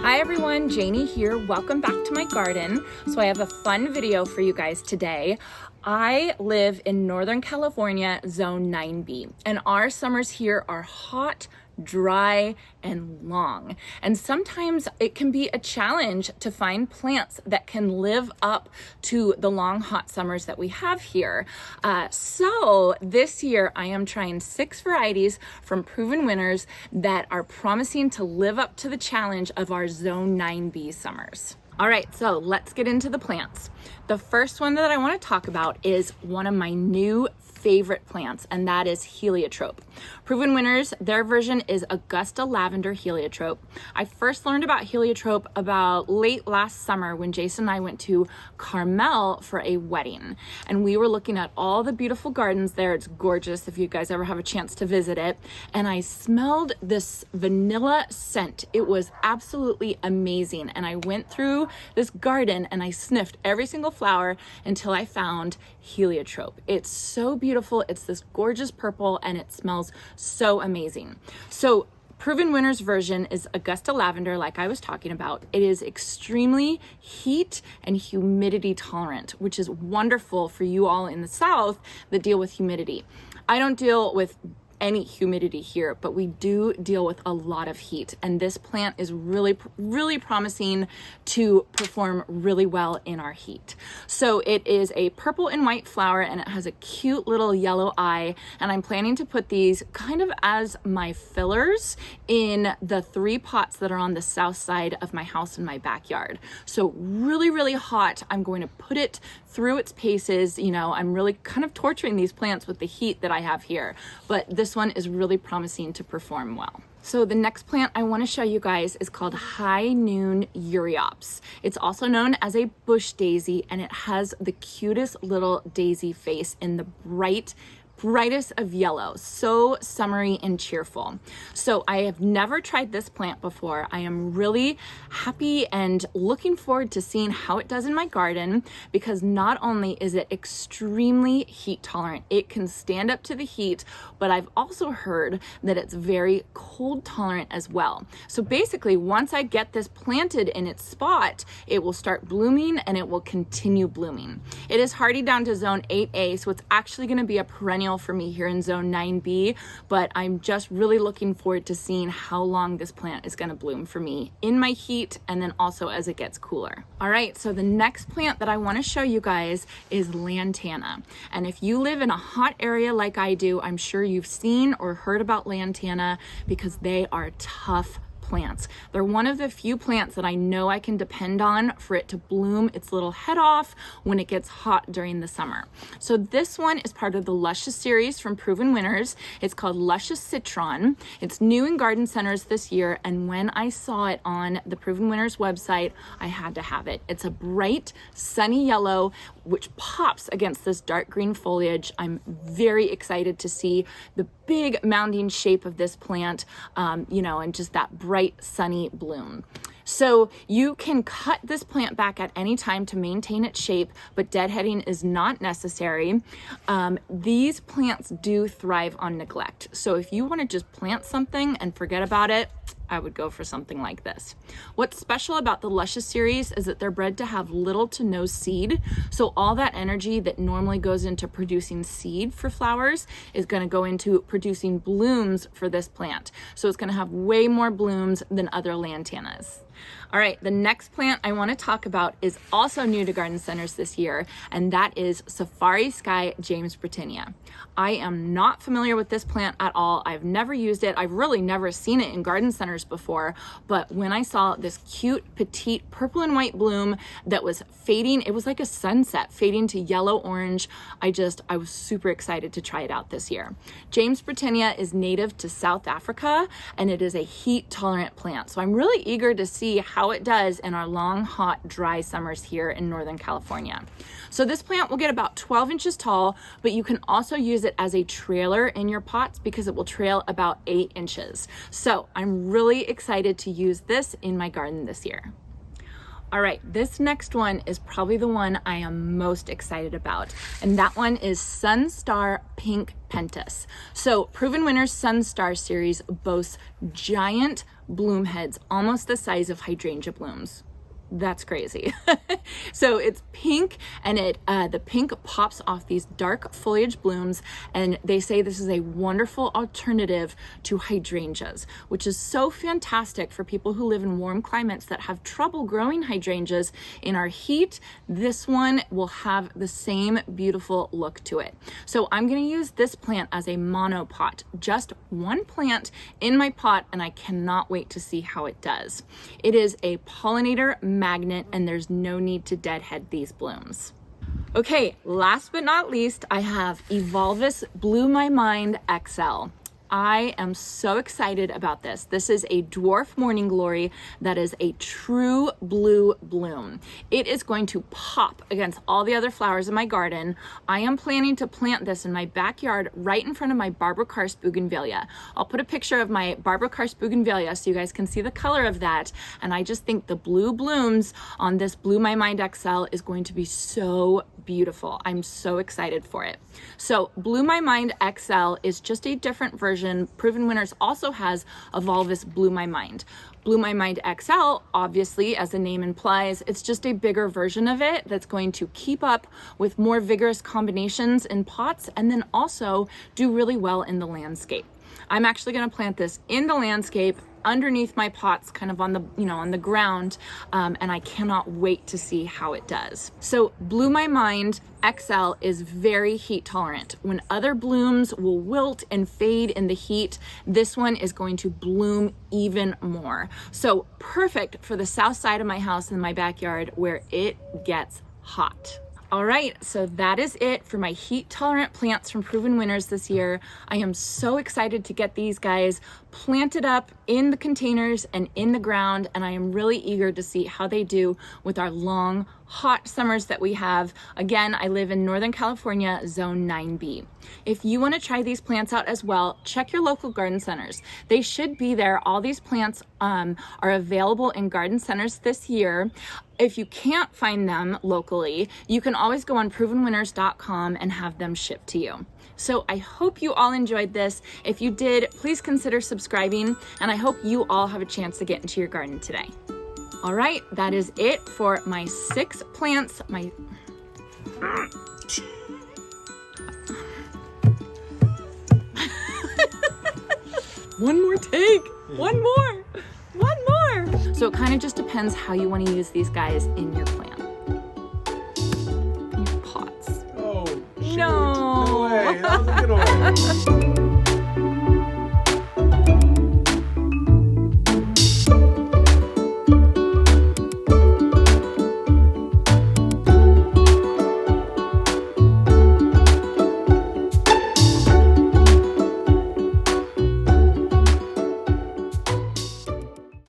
Hi everyone, Janey here. Welcome back to my garden. So I have a fun video for you guys today. I live in Northern California, Zone 9B, and our summers here are hot, dry, and long. And sometimes it can be a challenge to find plants that can live up to the long, hot summers that we have here. So this year I am trying 6 varieties from proven winners that are promising to live up to the challenge of our Zone 9B summers. All right, so let's get into the plants. The first one that I want to talk about is one of my new favorite plants, and that is heliotrope. Proven winners, their version is Augusta lavender heliotrope. I first learned about heliotrope about late last summer when Jason and I went to Carmel for a wedding, and we were looking at all the beautiful gardens there. It's gorgeous if you guys ever have a chance to visit it. And I smelled this vanilla scent. It was absolutely amazing. And I went through this garden and I sniffed every single flower until I found heliotrope. It's so beautiful. It's this gorgeous purple and it smells so amazing. So proven winners version is Augusta lavender, like I was talking about. It is extremely heat and humidity tolerant, which is wonderful for you all in the South that deal with humidity. I don't deal with any humidity here, but we do deal with a lot of heat, and this plant is really promising to perform really well in our heat. So it is a purple and white flower, and it has a cute little yellow eye, and I'm planning to put these kind of as my fillers in the 3 pots that are on the south side of my house in my backyard. So really hot. I'm going to put it through its paces. You know, I'm really kind of torturing these plants with the heat that I have here, but this one is really promising to perform well. So the next plant I want to show you guys is called High Noon EURYOPS. It's also known as a bush daisy, and it has the cutest little daisy face in the brightest of yellow, so summery and cheerful. So I have never tried this plant before. I am really happy and looking forward to seeing how it does in my garden, because not only is it extremely heat tolerant, it can stand up to the heat, but I've also heard that it's very cold tolerant as well. So basically, once I get this planted in its spot, it will start blooming and it will continue blooming. It is hardy down to zone 8A, so it's actually going to be a perennial for me here in zone 9B, but I'm just really looking forward to seeing how long this plant is going to bloom for me in my heat, and then also as it gets cooler. All right, so the next plant that I want to show you guys is lantana. And if you live in a hot area like I do, I'm sure you've seen or heard about lantana because they are tough plants. They're one of the few plants that I know I can depend on for it to bloom its little head off when it gets hot during the summer. So this one is part of the Luscious series from Proven Winners. It's called Luscious Citron. It's new in garden centers this year, and when I saw it on the Proven Winners website, I had to have it. It's a bright, sunny yellow, which pops against this dark green foliage. I'm very excited to see the big mounding shape of this plant, you know, and just that bright sunny bloom. So you can cut this plant back at any time to maintain its shape, but deadheading is not necessary. These plants do thrive on neglect. So if you want to just plant something and forget about it, I would go for something like this. What's special about the Luscious series is that they're bred to have little to no seed. So all that energy that normally goes into producing seed for flowers is going to go into producing blooms for this plant. So it's going to have way more blooms than other lantanas. All right, the next plant I want to talk about is also new to garden centers this year, and that is Safari Sky James Britannia. I am not familiar with this plant at all. I've never used it. I've really never seen it in garden centers before, but when I saw this cute, petite purple and white bloom that was fading, it was like a sunset fading to yellow orange. I was super excited to try it out this year. James Britannia is native to South Africa, and it is a heat tolerant plant. So I'm really eager to see how it does in our long, hot, dry summers here in Northern California. So this plant will get about 12 inches tall, but you can also use it as a trailer in your pots because it will trail about 8 inches. So I'm really excited to use this in my garden this year. All right, this next one is probably the one I am most excited about, and that one is Sunstar Pink Pentas. So Proven Winners Sunstar series boasts giant bloom heads, almost the size of hydrangea blooms. That's crazy. So it's pink, and the pink pops off these dark foliage blooms, and they say this is a wonderful alternative to hydrangeas, which is so fantastic for people who live in warm climates that have trouble growing hydrangeas in our heat. This one will have the same beautiful look to it. So I'm going to use this plant as a monopot, just one plant in my pot, and I cannot wait to see how it does. It is a pollinator magnet, and there's no need to deadhead these blooms. Okay, last but not least, I have Evolvus Blew My Mind XL. I am so excited about this. This is a dwarf morning glory that is a true blue bloom. It is going to pop against all the other flowers in my garden. I am planning to plant this in my backyard right in front of my Barbara Karst bougainvillea. I'll put a picture of my Barbara Karst bougainvillea so you guys can see the color of that. And I just think the blue blooms on this Blew My Mind XL is going to be so beautiful. I'm so excited for it. So Blew My Mind XL is just a different version. Proven Winners also has Evolvus Blew My Mind. Blew My Mind XL, obviously, as the name implies, it's just a bigger version of it that's going to keep up with more vigorous combinations in pots, and then also do really well in the landscape. I'm actually going to plant this in the landscape underneath my pots, kind of on the, on the ground, and I cannot wait to see how it does. So Blew My Mind XL is very heat tolerant. When other blooms will wilt and fade in the heat, this one is going to bloom even more. So perfect for the south side of my house in my backyard where it gets hot. All right, so that is it for my heat tolerant plants from Proven Winners this year. I am so excited to get these guys planted up in the containers and in the ground, and I am really eager to see how they do with our long, hot summers that we have. Again, I live in Northern California, Zone 9B. If you want to try these plants out as well, check your local garden centers. They should be there. All these plants are available in garden centers this year. If you can't find them locally, you can always go on provenwinners.com and have them shipped to you. So I hope you all enjoyed this. If you did, please consider subscribing, and I hope you all have a chance to get into your garden today. All right, that is it for my 6 plants. One more take. One more. So it kind of just depends how you want to use these guys in your plant.